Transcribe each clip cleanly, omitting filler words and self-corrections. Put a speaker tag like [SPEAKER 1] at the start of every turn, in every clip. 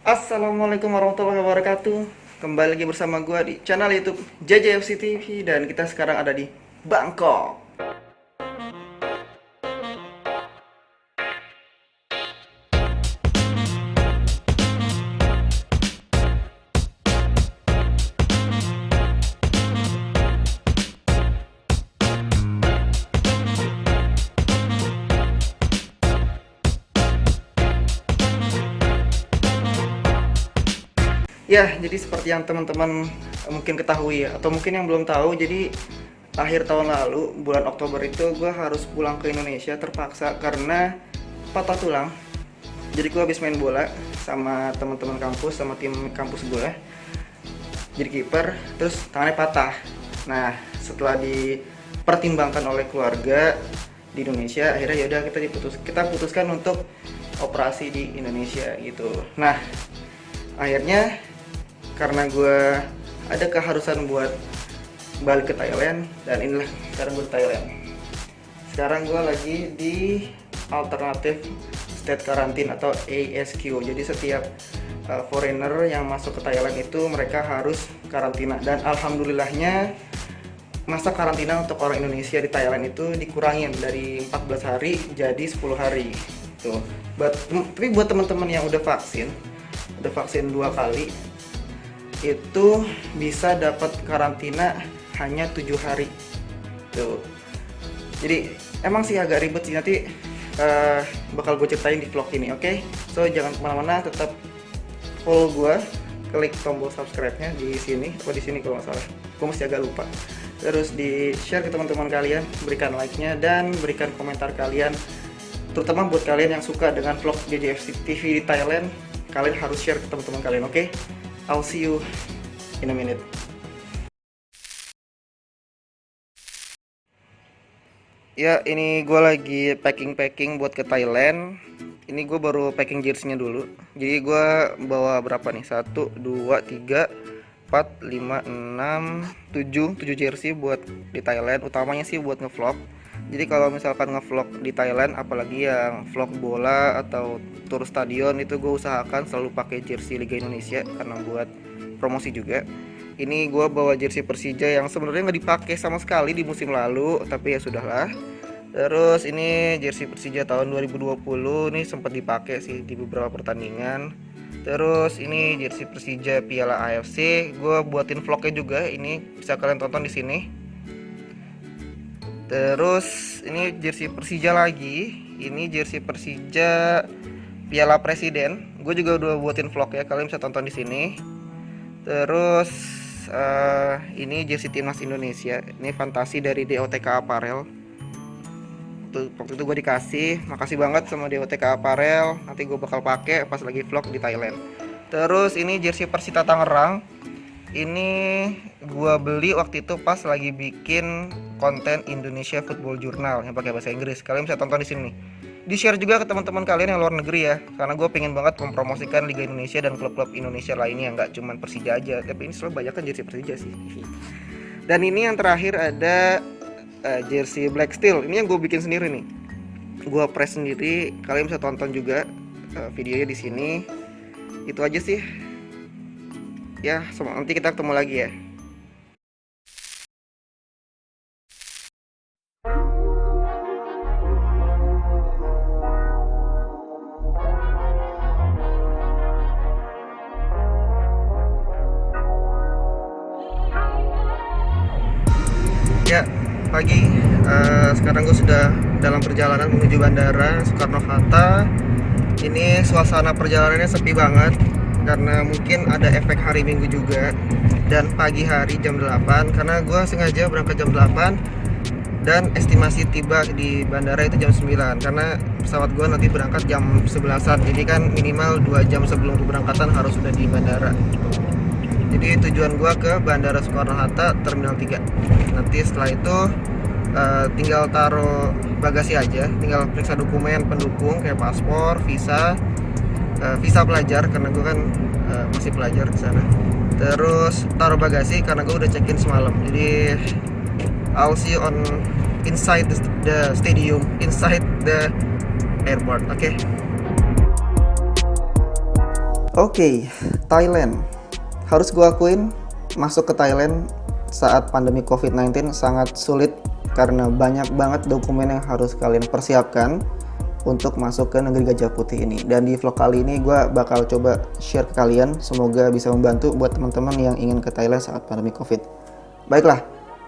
[SPEAKER 1] Assalamualaikum warahmatullahi wabarakatuh. Kembali lagi bersama gua di channel YouTube JJFC TV dan kita sekarang ada di Bangkok. Ya, jadi seperti yang teman-teman mungkin ketahui ya, atau mungkin yang belum tahu, jadi akhir tahun lalu, bulan Oktober itu gue harus pulang ke Indonesia terpaksa karena patah tulang. Jadi gue habis main bola sama teman-teman kampus, sama tim kampus gue, jadi kiper, terus tangannya patah. Nah, setelah dipertimbangkan oleh keluarga di Indonesia, akhirnya yaudah kita putuskan untuk operasi di Indonesia gitu. Nah, akhirnya karena gue ada keharusan buat balik ke Thailand, dan inilah sekarang gue di Thailand. Sekarang gue lagi di alternatif state quarantine atau ASQ. Jadi setiap foreigner yang masuk ke Thailand itu mereka harus karantina, dan alhamdulillahnya masa karantina untuk orang Indonesia di Thailand itu dikurangin dari 14 hari jadi 10 hari tuh. Tapi buat teman-teman yang udah vaksin 2 kali itu bisa dapat karantina hanya 7 hari tuh. Jadi emang sih agak ribet sih, nanti bakal gue ceritain di vlog ini, oke? So jangan kemana-mana, tetap follow gue, klik tombol subscribe-nya di sini kalau nggak salah, gue masih agak lupa. Terus di share ke teman-teman kalian, berikan like-nya dan berikan komentar kalian, terutama buat kalian yang suka dengan vlog JJFC TV di Thailand. Kalian harus share ke teman-teman kalian, oke? I'll see you in a minute. Ya, ini gue lagi packing buat ke Thailand. Ini gue baru packing jersey-nya dulu. Jadi gue bawa berapa nih? 1, 2, 3, 4, 5, 6, 7 jersey buat di Thailand. Utamanya sih buat ngevlog. Jadi kalau misalkan ngevlog di Thailand, apalagi yang vlog bola atau tur stadion, itu gue usahakan selalu pakai jersey Liga Indonesia karena buat promosi juga. Ini gue bawa jersey Persija yang sebenarnya nggak dipakai sama sekali di musim lalu, tapi ya sudahlah. Terus ini jersey Persija tahun 2020 nih sempat dipakai sih di beberapa pertandingan. Terus ini jersey Persija Piala AFC, gue buatin vlognya juga, ini bisa kalian tonton di sini. Terus ini jersey Persija lagi, ini jersey Persija Piala Presiden, gue juga udah buatin vlog ya, kalian bisa tonton di sini. Terus ini jersey timnas Indonesia, ini fantasi dari DOTK Apparel. Waktu itu gue dikasih, makasih banget sama DOTK Apparel, nanti gue bakal pakai pas lagi vlog di Thailand. Terus ini jersey Persita Tangerang, ini gua beli waktu itu pas lagi bikin konten Indonesia Football Journal yang pakai bahasa Inggris. Kalian bisa tonton di sini. Di share juga ke teman-teman kalian yang luar negeri ya, karena gue pengen banget mempromosikan Liga Indonesia dan klub-klub Indonesia lainnya, nggak cuman Persija aja. Tapi ini selalu banyak kan jersey Persija sih. Dan ini yang terakhir ada jersey Black Steel. Ini yang gue bikin sendiri nih. Gue press sendiri. Kalian bisa tonton juga videonya di sini. Itu aja sih. Ya, nanti kita ketemu lagi ya. Ya, pagi. Sekarang gue sudah dalam perjalanan menuju Bandara Soekarno-Hatta. Ini suasana perjalanannya sepi banget karena mungkin ada efek hari Minggu juga, dan pagi hari jam 8 karena gue sengaja berangkat jam 8 dan estimasi tiba di bandara itu jam 9 karena pesawat gue nanti berangkat jam 11-an, jadi kan minimal 2 jam sebelum keberangkatan harus sudah di bandara. Jadi tujuan gue ke Bandara Soekarno-Hatta Terminal 3. Nanti setelah itu tinggal taruh bagasi aja, tinggal periksa dokumen pendukung kayak paspor, visa pelajar karena gue kan masih pelajar di sana. Terus taruh bagasi karena gue udah check-in semalam. Jadi I'll see you on inside the stadium, inside the airport. Oke. Oke, Thailand. Harus gue akuin, masuk ke Thailand saat pandemi COVID-19 sangat sulit karena banyak banget dokumen yang harus kalian persiapkan untuk masuk ke negeri Gajah Putih ini. Dan di vlog kali ini gue bakal coba share ke kalian, semoga bisa membantu buat teman-teman yang ingin ke Thailand saat pandemi COVID. Baiklah,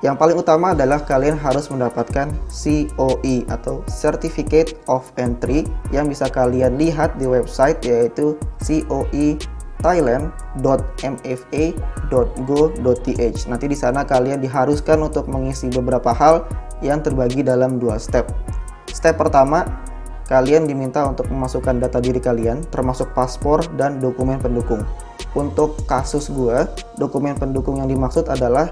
[SPEAKER 1] yang paling utama adalah kalian harus mendapatkan COE atau Certificate of Entry yang bisa kalian lihat di website, yaitu coethailand.mfa.go.th. Nanti di sana kalian diharuskan untuk mengisi beberapa hal yang terbagi dalam 2 step. Step pertama, kalian diminta untuk memasukkan data diri kalian termasuk paspor dan dokumen pendukung. Untuk kasus gue, dokumen pendukung yang dimaksud adalah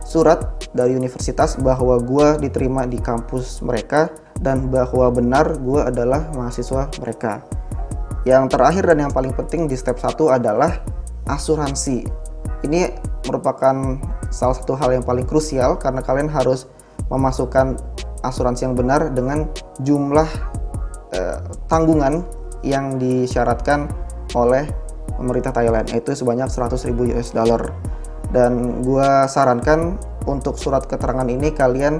[SPEAKER 1] surat dari universitas bahwa gue diterima di kampus mereka dan bahwa benar gue adalah mahasiswa mereka. Yang terakhir dan yang paling penting di step 1 adalah asuransi. Ini merupakan salah satu hal yang paling krusial karena kalian harus memasukkan asuransi yang benar dengan jumlah tanggungan yang disyaratkan oleh pemerintah Thailand, yaitu sebanyak 100.000 US dollar. Dan gua sarankan untuk surat keterangan ini kalian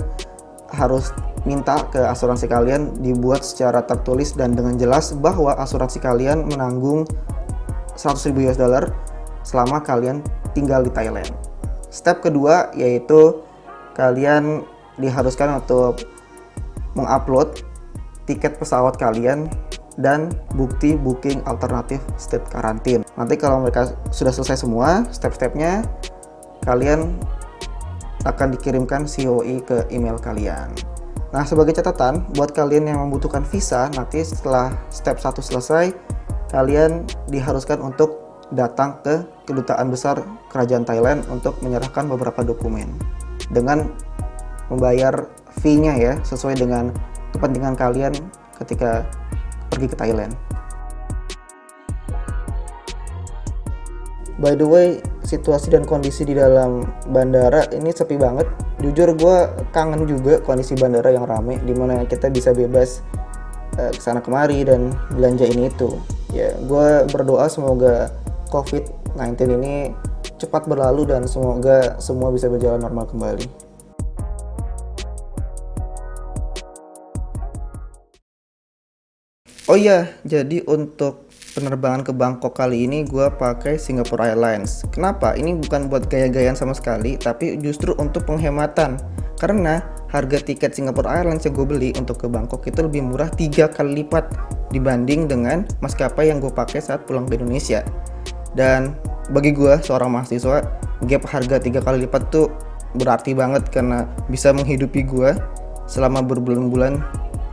[SPEAKER 1] harus minta ke asuransi kalian dibuat secara tertulis dan dengan jelas bahwa asuransi kalian menanggung 100.000 US dollar selama kalian tinggal di Thailand. Step kedua yaitu kalian diharuskan untuk mengupload tiket pesawat kalian dan bukti booking alternatif state karantin. Nanti kalau mereka sudah selesai semua step-stepnya, kalian akan dikirimkan COE ke email kalian. Nah, sebagai catatan buat kalian yang membutuhkan visa, nanti setelah step 1 selesai, kalian diharuskan untuk datang ke kedutaan besar kerajaan Thailand untuk menyerahkan beberapa dokumen dengan membayar fee-nya ya, sesuai dengan kepentingan kalian ketika pergi ke Thailand. By the way, situasi dan kondisi di dalam bandara ini sepi banget. Jujur gue kangen juga kondisi bandara yang rame, dimana kita bisa bebas kesana kemari dan belanja ini itu. Ya, gue berdoa semoga COVID-19 ini cepat berlalu dan semoga semua bisa berjalan normal kembali. Oh iya, jadi untuk penerbangan ke Bangkok kali ini gue pakai Singapore Airlines. Kenapa? Ini bukan buat gaya-gayaan sama sekali, tapi justru untuk penghematan. Karena harga tiket Singapore Airlines yang gue beli untuk ke Bangkok itu lebih murah 3 kali lipat dibanding dengan maskapai yang gue pakai saat pulang ke Indonesia. Dan bagi gue seorang mahasiswa, gap harga 3 kali lipat tuh berarti banget karena bisa menghidupi gue selama berbulan-bulan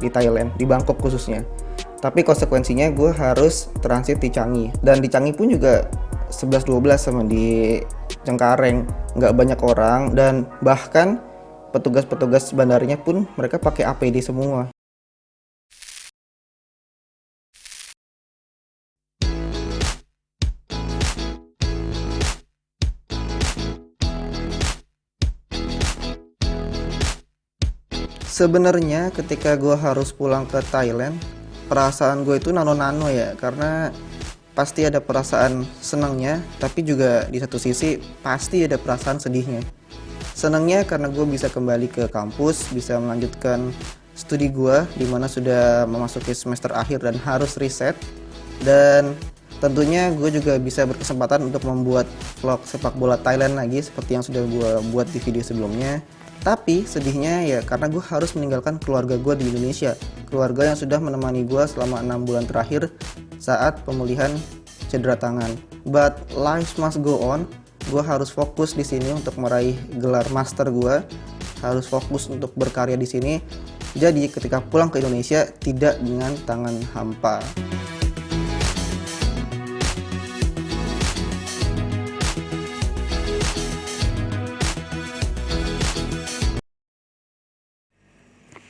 [SPEAKER 1] di Thailand, di Bangkok khususnya. Tapi konsekuensinya gue harus transit di Changi. Dan di Changi pun juga 11-12 sama di Cengkareng. Nggak banyak orang dan bahkan petugas-petugas bandaranya pun mereka pakai APD semua. Sebenarnya ketika gue harus pulang ke Thailand, perasaan gue itu nano-nano ya, karena pasti ada perasaan senangnya, tapi juga di satu sisi pasti ada perasaan sedihnya. Senangnya karena gue bisa kembali ke kampus, bisa melanjutkan studi gue, dimana sudah memasuki semester akhir dan harus riset. Dan tentunya gue juga bisa berkesempatan untuk membuat vlog sepak bola Thailand lagi, seperti yang sudah gue buat di video sebelumnya. Tapi sedihnya ya karena gue harus meninggalkan keluarga gue di Indonesia, keluarga yang sudah menemani gue selama 6 bulan terakhir saat pemulihan cedera tangan. But life must go on. Gue harus fokus di sini untuk meraih gelar master gue, harus fokus untuk berkarya di sini. Jadi ketika pulang ke Indonesia tidak dengan tangan hampa.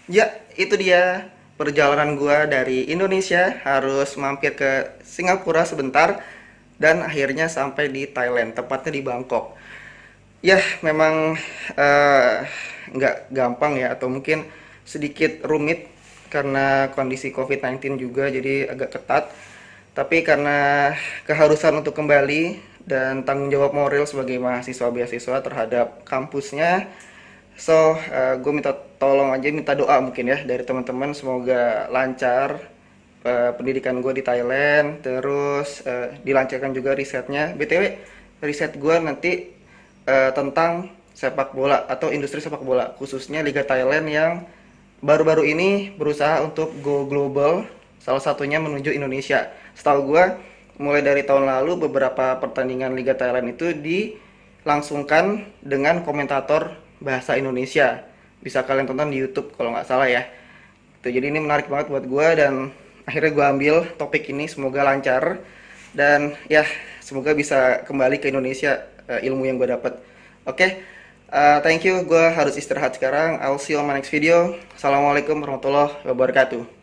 [SPEAKER 1] Ya, itu dia perjalanan gua dari Indonesia harus mampir ke Singapura sebentar dan akhirnya sampai di Thailand, tepatnya di Bangkok. Ya, memang nggak gampang ya, atau mungkin sedikit rumit karena kondisi COVID-19 juga, jadi agak ketat. Tapi karena keharusan untuk kembali dan tanggung jawab moral sebagai mahasiswa beasiswa terhadap kampusnya, so gue minta tolong aja, minta doa mungkin ya dari teman-teman, semoga lancar pendidikan gue di Thailand, terus dilancarkan juga risetnya. BTW riset gue nanti tentang sepak bola atau industri sepak bola, khususnya Liga Thailand yang baru-baru ini berusaha untuk go global, salah satunya menuju Indonesia. Setahu gue mulai dari tahun lalu beberapa pertandingan Liga Thailand itu dilangsungkan dengan komentator bahasa Indonesia. Bisa kalian tonton di YouTube kalau nggak salah ya. Tuh, jadi ini menarik banget buat gue dan akhirnya gue ambil topik ini, semoga lancar dan ya semoga bisa kembali ke Indonesia ilmu yang gue dapat. Oke, thank you, gue harus istirahat sekarang. I'll see you on my next video. Assalamualaikum warahmatullahi wabarakatuh.